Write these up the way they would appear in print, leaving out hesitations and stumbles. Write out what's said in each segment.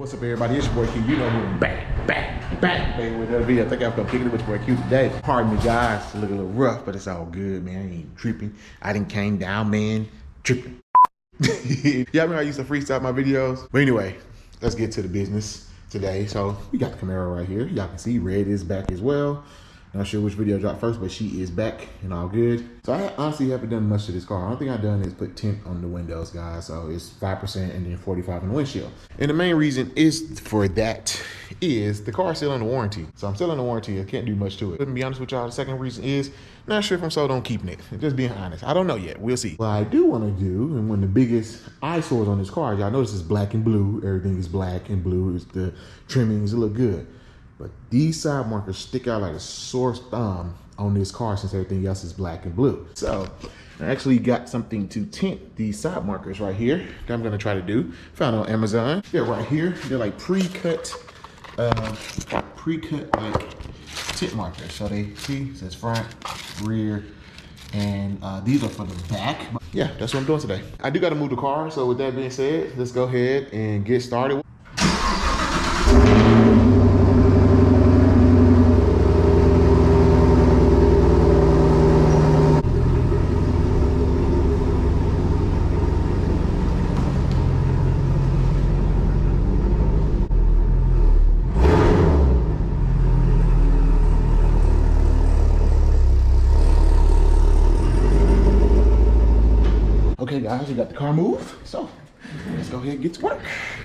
What's up, everybody? It's your boy Q. You know who I'm back, baby, with another video. I think I'm from Kicking It With Your Boy Q today. Pardon me, guys. It's a little rough, but it's all good, man. I ain't tripping. I done came down, man, tripping. Y'all remember I used to freestyle my videos? But anyway, let's get to the business today. So we got the Camaro right here. Y'all can see Red is back as well. Not sure which video dropped first, but she is back and all good. So I honestly haven't done much to this car. The only thing I've done is put tint on the windows, guys. So it's 5% and then 45 in the windshield. And the main reason is for that is the car's still under warranty. So I'm still under warranty. I can't do much to it. Let me be honest with y'all. The second reason is not sure if I'm sold on keeping it. Just being honest. I don't know yet. We'll see. What I do want to do, and one of the biggest eyesores on this car, y'all notice it's black and blue. Everything is black and blue. It's the trimmings. It look good. But these side markers stick out like a sore thumb on this car since everything else is black and blue. So I actually got something to tint these side markers right here that I'm gonna try to do. Found on Amazon. They're right here. They're like pre-cut like tint markers. So they see, it says front, rear, and these are for the back. But yeah, that's what I'm doing today. I do gotta move the car. So with that being said, let's go ahead and get started. Okay, guys, we got the car moved, so let's go ahead and get to work.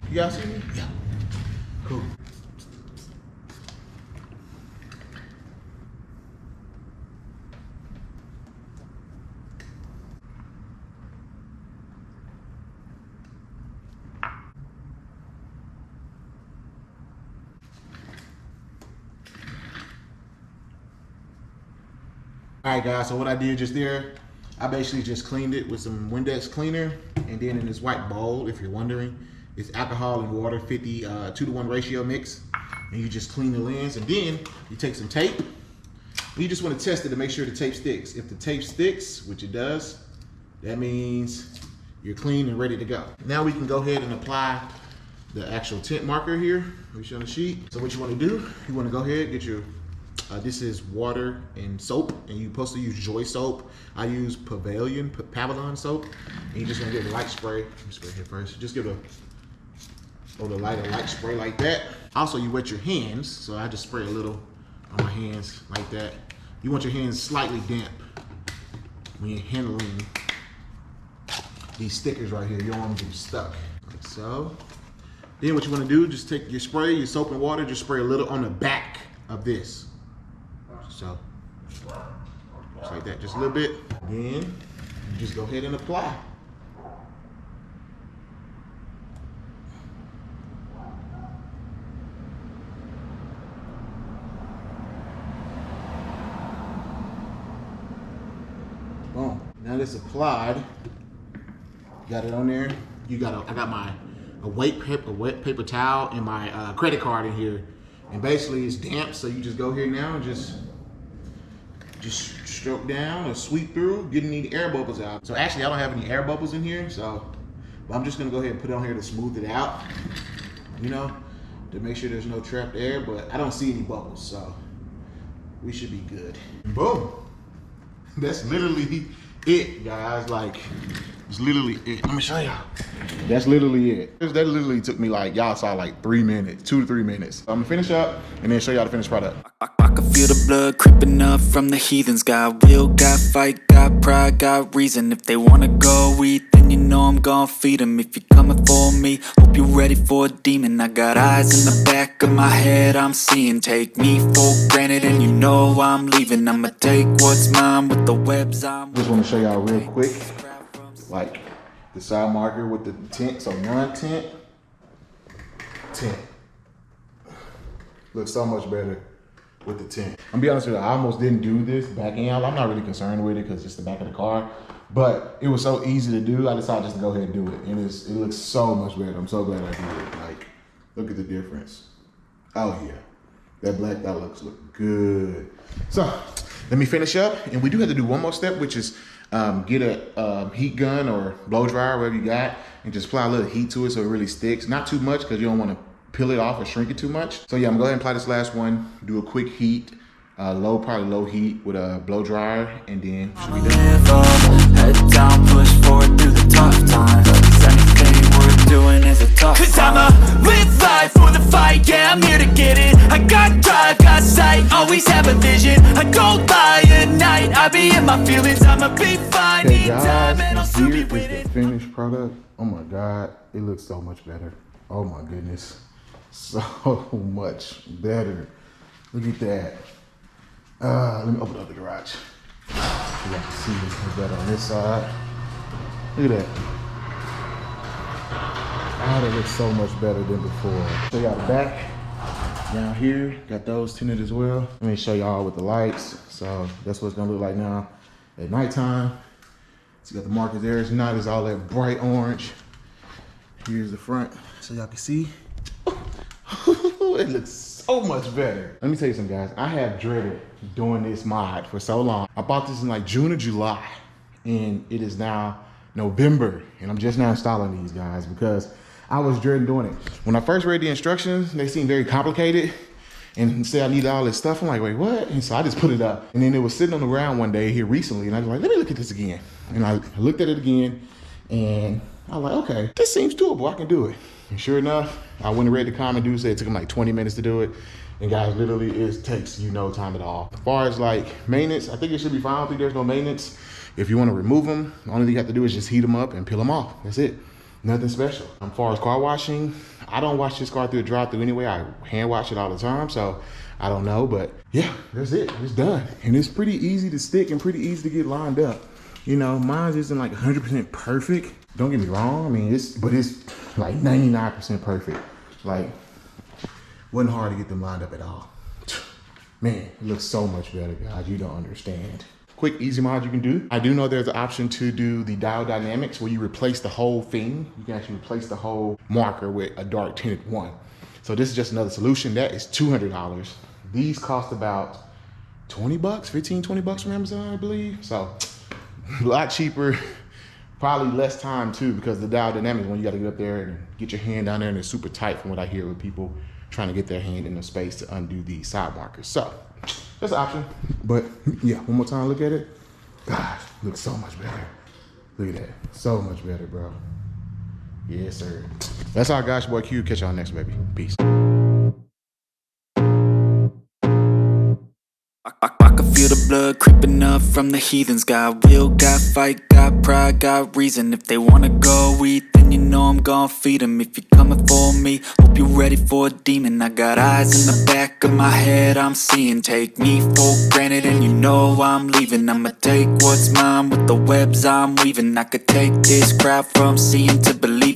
You guys see me? Yeah. Cool. All right, guys, so what I did just there, I basically just cleaned it with some Windex cleaner, and then in this white bowl, if you're wondering, it's alcohol and water, 2-to-1 ratio mix, and you just clean the lens, and then you take some tape, and you just want to test it to make sure the tape sticks. If the tape sticks, which it does, that means you're clean and ready to go. Now we can go ahead and apply the actual tint marker here, which is on the sheet. So what you want to do, you want to go ahead, get your this is water and soap, and you're supposed to use Joy soap. I use Pavilion soap, and you just gonna give it a light spray. Let me spray here first. Just give it a light spray like that. Also, you wet your hands, so I just spray a little on my hands like that. You want your hands slightly damp when you're handling these stickers right here. You don't want them to be stuck. Like so. Then what you want to do, just take your spray, your soap and water, just spray a little on the back of this. So, just like that, just a little bit. Then, you just go ahead and apply. Boom. Now that's applied. Got it on there. I got a wet paper towel and my credit card in here. And basically it's damp, so you just go here now and just stroke down or sweep through, get any air bubbles out. So actually I don't have any air bubbles in here, but I'm just gonna go ahead and put it on here to smooth it out, you know, to make sure there's no trapped air, but I don't see any bubbles, so we should be good. Boom. That's literally it, guys. Like, it's literally it. Let me show y'all. That's literally it. That literally took me, like, y'all saw, like 3 minutes, 2 to 3 minutes. So I'm gonna finish up and then show y'all the finished product. I can feel the blood creeping up from the heathens. Got will, got fight, got pride, got reason. If they wanna go eat, then you know I'm gonna feed them. If you're coming for me, hope you're ready for a demon. I got eyes in the back of my head, I'm seeing. Take me for granted and you know I'm leaving. I'ma take what's mine with the webs I'm. Just wanna show y'all real quick, like the side marker with the tint. So non-tint, tint. Looks so much better with the tint. I'm gonna be honest with you, I almost didn't do this back end. I'm not really concerned with it because it's the back of the car, but it was so easy to do. I decided just to go ahead and do it, and it looks so much better. I'm so glad I did it. Like, look at the difference. Oh yeah, that black dot looks good. So let me finish up, and we do have to do one more step, which is get a heat gun or blow dryer, whatever you got, and just apply a little heat to it so it really sticks. Not too much because you don't want to peel it off or shrink it too much. So yeah, I'm gonna go ahead and apply this last one, do a quick heat, probably low heat with a blow dryer, and then should be done. Head down, push forward through the tough times. Anything worth doing is a tough. Cause I'ma live life for the fight, yeah, I'm here to get it. I got drive, got sight, always have a vision. I don't lie at night, I be in my feelings. I'ma be fine, Okay need time, and I'll guys, still here be with is it. the finished product. Oh my God, it looks so much better. Oh my goodness, so much better. Look at that. Let me open up the garage. So you can see it's better on this side. Look at that. Oh, that looks so much better than before. Show y'all the back. Down here, got those tinted as well. Let me show y'all with the lights. So that's what it's gonna look like now at nighttime. So you got the markers there. It's not as all that bright orange. Here's the front, so y'all can see. It looks so much better. Let me tell you something, guys. I have dreaded doing this mod for so long. I bought this in like June or July, and it is now November, and I'm just now installing these, guys, because I was dreading doing it. When I first read the instructions, they seemed very complicated, and said I needed all this stuff. I'm like, wait, what? And so I just put it up, and then it was sitting on the ground one day here recently, and I was like, let me look at this again. And I looked at it again, and I was like, okay, this seems doable. I can do it. And sure enough, I went and read the comment. Dude said it took him like 20 minutes to do it. And guys, literally it takes you no time at all. As far as like maintenance, I think it should be fine. I don't think there's no maintenance. If you want to remove them, the only thing you have to do is just heat them up and peel them off. That's it. Nothing special. As far as car washing, I don't wash this car through a drive-through anyway. I hand wash it all the time, so I don't know. But yeah, that's it. It's done. And it's pretty easy to stick and pretty easy to get lined up. You know, mine isn't like 100% perfect. Don't get me wrong. I mean, it's like 99% perfect. Like, wasn't hard to get them lined up at all. Man, it looks so much better, guys. You don't understand. Quick, easy mod you can do. I do know there's an option to do the dial dynamics where you replace the whole thing. You can actually replace the whole marker with a dark tinted one. So this is just another solution. That is $200. These cost about 20 bucks, 15, 20 bucks from Amazon, I believe. So a lot cheaper, probably less time too, because the dial dynamics, when you got to get up there and get your hand down there, and it's super tight from what I hear with people trying to get their hand in the space to undo the side markers. So that's an option. But yeah, one more time, look at it. Gosh, looks so much better. Look at that, so much better, bro. Yes, sir. That's all, guys. Your boy Q. Catch y'all next, baby. Peace. I can feel the blood creeping up from the heathens. Got will, got fight, got pride, got reason. If they wanna go eat, then you know I'm gon' feed them. If you're coming for me, hope you're ready for a demon. I got eyes in the back of my head, I'm seeing. Take me for granted and you know I'm leaving. I'ma take what's mine with the webs I'm weaving. I could take this crowd from seeing to believing.